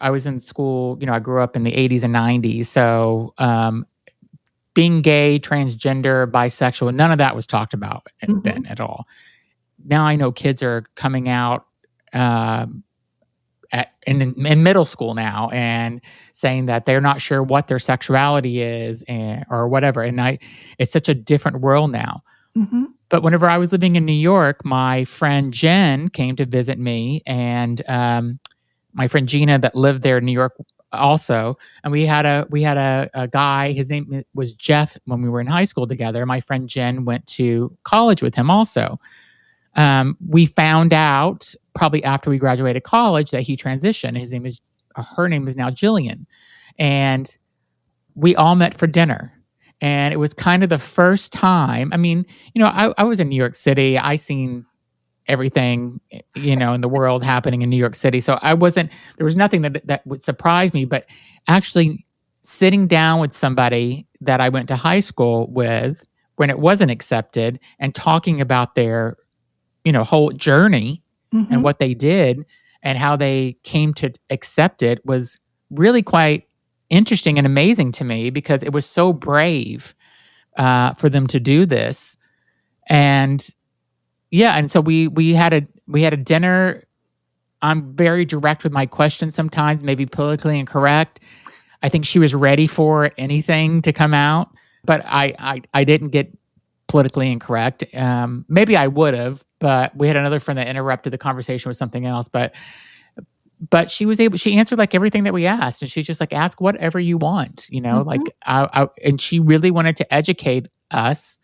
I was in school, I grew up in the 80s and 90s. So being gay, transgender, bisexual, none of that was talked about then Mhm. at all. Now I know kids are coming out um, in middle school now and saying that they're not sure what their sexuality is or whatever. And it's such a different world now. Mhm. But whenever I was living in New York, my friend Jen came to visit me, and my friend Gina that lived there in New York also. And we had a guy. His name was Jeff when we were in high school together. My friend Jen went to college with him also. We found out probably after we graduated college that he transitioned. Her name is now Jillian, and we all met for dinner. And it was kind of the first time. I mean, I was in New York City. I seen everything, in the world happening in New York City. So there was nothing that would surprise me, but actually sitting down with somebody that I went to high school with when it wasn't accepted and talking about their, whole journey and Mhm. what they did and how they came to accept it was really quite interesting and amazing to me because it was so brave for them to do this. And yeah, and so we had a dinner. I'm very direct with my questions sometimes, maybe politically incorrect. I think she was ready for anything to come out, but I didn't get politically incorrect. Maybe I would have, but we had another friend that interrupted the conversation with something else. But she answered like everything that we asked, and she's just like, ask whatever you want, Mhm. like and she really wanted to educate us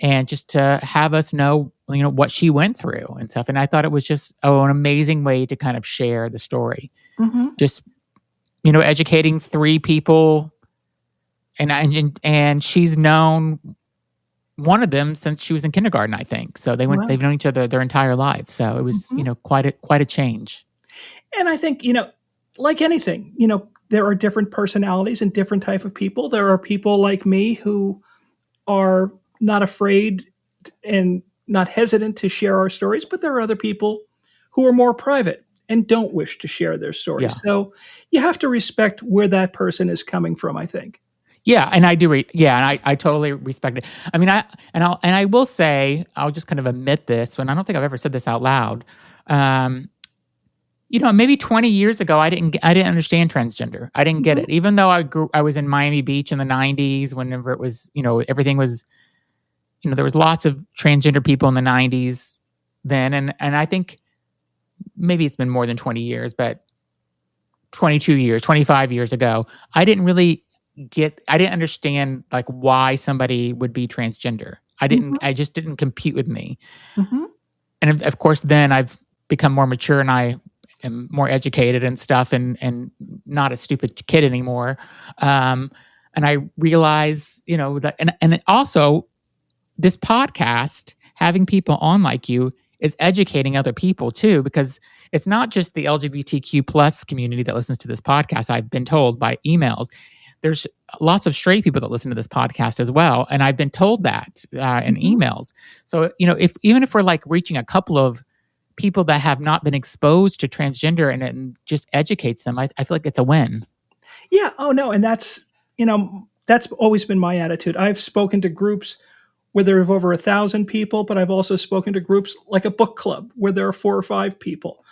and just to have us know, what she went through and stuff. And I thought it was just an amazing way to kind of share the story. Mhm. Just, educating three people, and she's known one of them since she was in kindergarten, I think. So Wow. they've known each other their entire lives. So it was, Mhm. quite a change. And I think, like anything, there are different personalities and different type of people. There are people like me who are not afraid and not hesitant to share our stories, but there are other people who are more private and don't wish to share their stories. Yeah. So you have to respect where that person is coming from, I think. Yeah, and I do. And I totally respect it. I mean, I will say, I'll just kind of admit this, when I don't think I've ever said this out loud. Um, maybe 20 years ago, I didn't understand transgender. I didn't get Mhm, it, even though I was in Miami Beach in the '90s. Whenever it was, everything was, there was lots of transgender people in the '90s then, and I think maybe it's been more than 20 years, but 22 years, 25 years ago, I didn't understand like why somebody would be transgender. mhm, I just didn't compute with me. mhm. And of course, then I've become more mature and I am more educated and stuff and not a stupid kid anymore. Um, and I realize, that, and also this podcast, having people on like you, is educating other people too, because it's not just the LGBTQ plus community that listens to this podcast. I've been told by emails, there's lots of straight people that listen to this podcast as well, and I've been told that in Mhm. emails. So if even if we're like reaching a couple of people that have not been exposed to transgender and it just educates them, I feel like it's a win. Yeah. Oh, no. And that's always been my attitude. I've spoken to groups where there are over 1,000 people, but I've also spoken to groups like a book club where there are 4 or 5 people.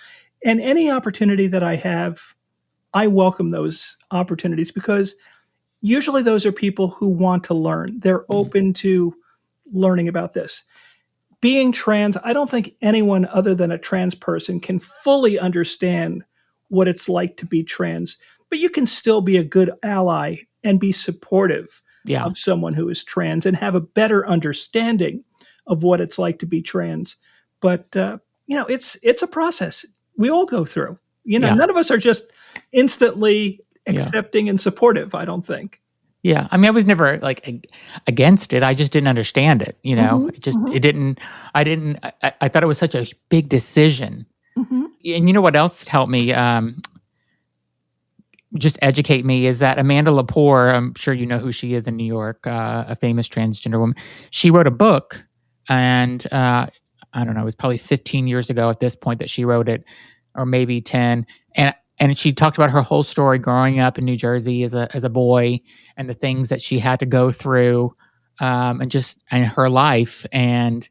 And any opportunity that I have, I welcome those opportunities because usually those are people who want to learn. They're Mhm. open to learning about this. Being trans, I don't think anyone other than a trans person can fully understand what it's like to be trans, but you can still be a good ally and be supportive Yeah, of someone who is trans and have a better understanding of what it's like to be trans. But it's a process we all go through. yeah, None of us are just instantly yeah. accepting and supportive, I don't think. Yeah, I mean, I was never like against it. I just didn't understand it. Mhm, It mhm, didn't. I didn't. I thought it was such a big decision. mhm. And you know what else helped me? Just educate me is that Amanda Lepore. I'm sure you know who she is in New York, a famous transgender woman. She wrote a book, and I don't know. It was probably 15 years ago at this point that she wrote it, or maybe 10. And she talked about her whole story growing up in New Jersey as a boy and the things that she had to go through, and her life. And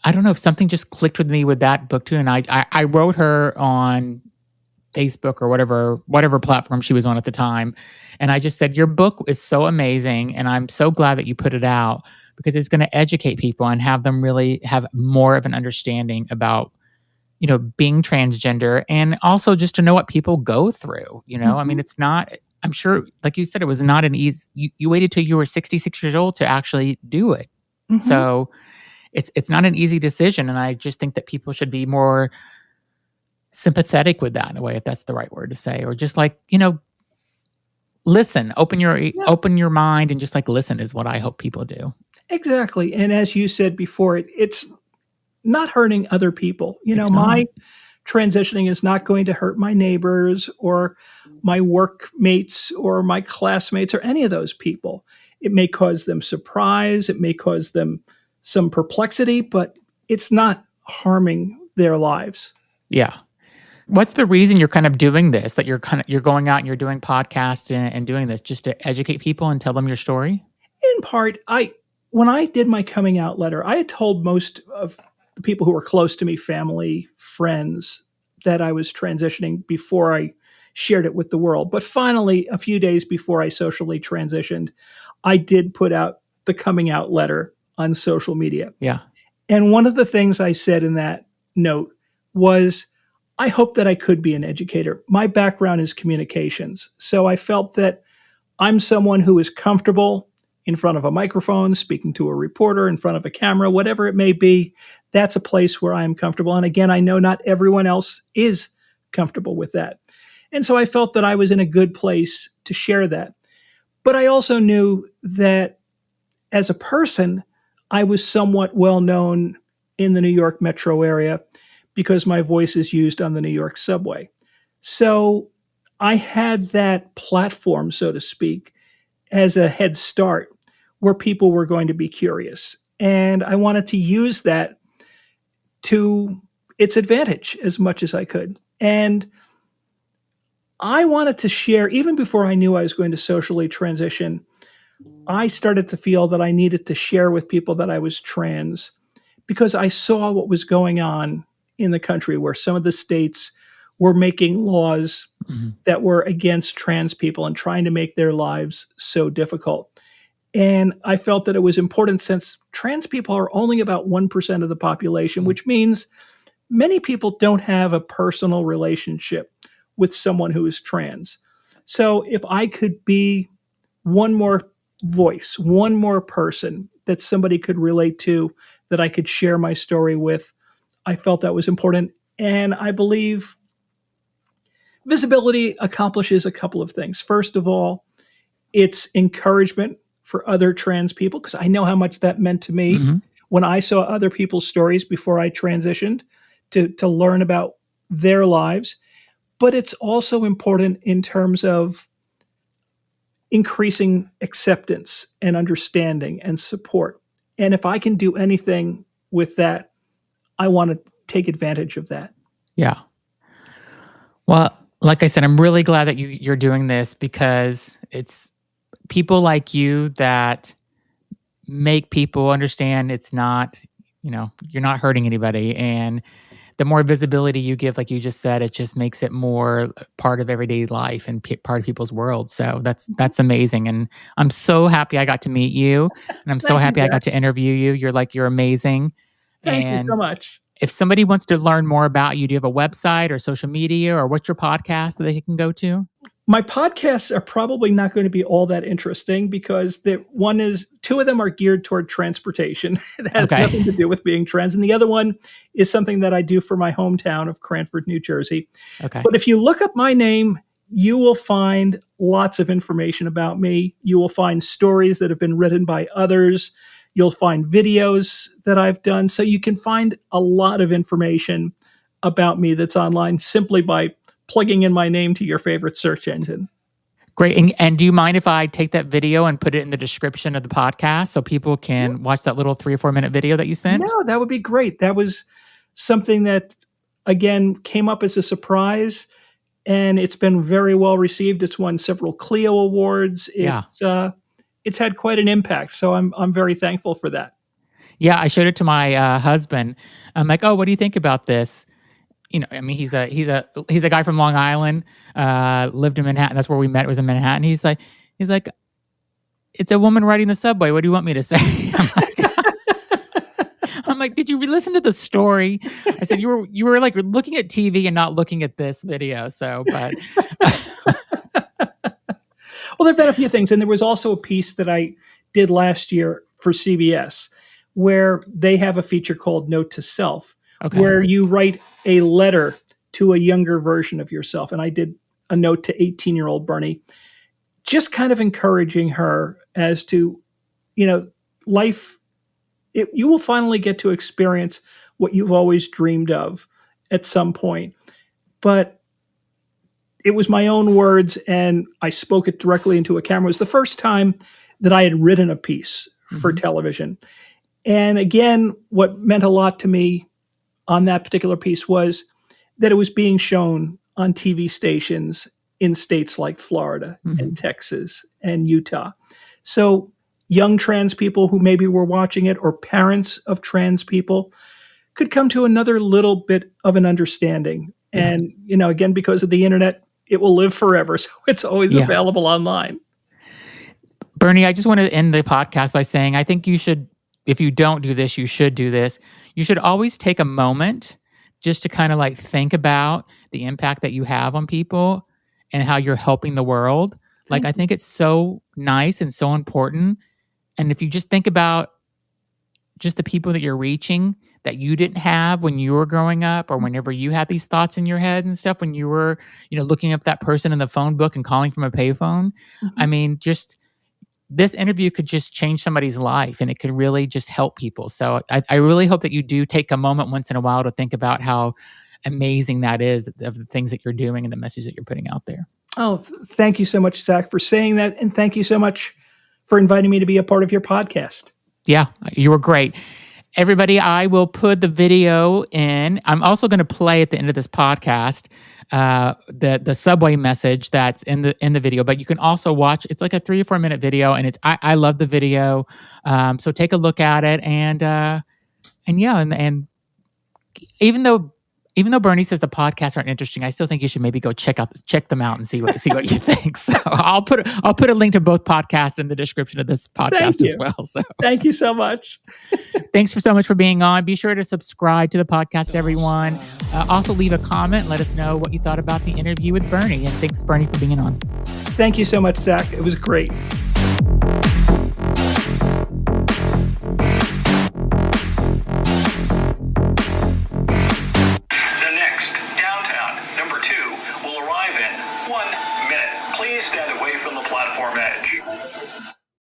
I don't know if something just clicked with me with that book too. And I wrote her on Facebook or whatever platform she was on at the time. And I just said, your book is so amazing. And I'm so glad that you put it out because it's going to educate people and have them really have more of an understanding about, being transgender and also just to know what people go through. I mean, Mhm, it's not, I'm sure, like you said, it was not an easy, you waited till you were 66 years old to actually do it. mhm. So it's not an easy decision. And I just think that people should be more sympathetic with that in a way, if that's the right word to say, or just like, listen, Yeah. open your mind and just like listen is what I hope people do. Exactly, and as you said before, it's not hurting other people. It's not. My transitioning is not going to hurt my neighbors or my workmates or my classmates or any of those people. It may cause them surprise, it may cause them some perplexity, but it's not harming their lives. Yeah. What's the reason you're kind of doing this? That you're going out and you're doing podcasts and doing this just to educate people and tell them your story? In part, I when I did my coming out letter, I had told most of the people who were close to me, family, friends, that I was transitioning before I shared it with the world. But finally, a few days before I socially transitioned, I did put out the coming out letter on social media. Yeah. And one of the things I said in that note was, I hope that I could be an educator. My background is communications. So I felt that I'm someone who is comfortable in front of a microphone, speaking to a reporter, in front of a camera, whatever it may be. That's a place where I am comfortable. And again, I know not everyone else is comfortable with that. And so I felt that I was in a good place to share that. But I also knew that as a person, I was somewhat well known in the New York metro area because my voice is used on the New York subway. So I had that platform, so to speak, as a head start where people were going to be curious. And I wanted to use that to its advantage as much as I could. And I wanted to share, even before I knew I was going to socially transition, I started to feel that I needed to share with people that I was trans because I saw what was going on in the country where some of the states were making laws Mhm. that were against trans people and trying to make their lives so difficult. And I felt that it was important since trans people are only about 1% of the population, which means many people don't have a personal relationship with someone who is trans. So if I could be one more voice, one more person that somebody could relate to, that I could share my story with, I felt that was important. And I believe visibility accomplishes a couple of things. First of all, it's encouragement for other trans people because I know how much that meant to me Mhm. when I saw other people's stories before I transitioned to learn about their lives. But it's also important in terms of increasing acceptance and understanding and support. And if I can do anything with that, I want to take advantage of that. Yeah. Well, like I said, I'm really glad that you're doing this because it's people like you that make people understand it's not, you're not hurting anybody. And the more visibility you give, like you just said, it just makes it more part of everyday life and part of people's world. So that's amazing. And I'm so happy I got to meet you. And I'm so Thank you, happy I Zach. got to interview you. You're amazing. Thank you so And much. if somebody wants to learn more about you, do you have a website or social media or what's your podcast that they can go to? My podcasts are probably not going to be all that interesting because two of them are geared toward transportation. It has Okay. nothing to do with being trans. And the other one is something that I do for my hometown of Cranford, New Jersey. Okay. But if you look up my name, you will find lots of information about me. You will find stories that have been written by others. You'll find videos that I've done. So you can find a lot of information about me that's online simply by plugging in my name to your favorite search engine. Great. And do you mind if I take that video and put it in the description of the podcast so people Yeah. can watch that little 3 or 4 minute video that you sent? No, that would be great. That was something that, again, came up as a surprise, and it's been very well received. It's won several Clio awards. Yeah. It's had quite an impact. So I'm very thankful for that. Yeah. I showed it to my husband. I'm like, oh, what do you think about this? I mean, he's a guy from Long Island, lived in Manhattan. That's where we met, was in Manhattan. He's like, it's a woman riding the subway. What do you want me to say? I'm like, did you listen to the story? I said, you were like looking at TV and not looking at this video. So, but Well, there have been a few things. And there was also a piece that I did last year for CBS where they have a feature called Note to Self, okay. where you write a letter to a younger version of yourself. And I did a note to 18-year-old Bernie, just kind of encouraging her as to, life, you will finally get to experience what you've always dreamed of at some point. But it was my own words, and I spoke it directly into a camera. It was the first time that I had written a piece for television. And again, what meant a lot to me on that particular piece was that it was being shown on TV stations in states like Florida and Texas and Utah. So young trans people who maybe were watching it or parents of trans people could come to another little bit of an understanding. Yeah. And, again, because of the internet, it will live forever. So it's always Yeah. available online. Bernie, I just want to end the podcast by saying I think you should, if you don't do this, you should do this. You should always take a moment just to kind of like think about the impact that you have on people and how you're helping the world. Like, I think it's so nice and so important. And if you just think about just the people that you're reaching that you didn't have when you were growing up or whenever you had these thoughts in your head and stuff, when you were, looking up that person in the phone book and calling from a payphone. I mean, just this interview could just change somebody's life, and it could really just help people. So I really hope that you do take a moment once in a while to think about how amazing that is, of the things that you're doing and the message that you're putting out there. Oh, thank you so much, Zach, for saying that. And thank you so much for inviting me to be a part of your podcast. Yeah, you were great. Everybody, I will put the video in. I'm also going to play at the end of this podcast the subway message that's in the video, but you can also watch. It's like a 3 or 4 minute video, and I love the video. So take a look at it, and yeah, and even though Bernie says the podcasts aren't interesting, I still think you should maybe go check them out and see what you think. So I'll put a link to both podcasts in the description of this podcast as well. So thank you so much. Thanks so much for being on. Be sure to subscribe to the podcast, everyone. Also leave a comment. Let us know what you thought about the interview with Bernie. And thanks, Bernie, for being on. Thank you so much, Zach. It was great.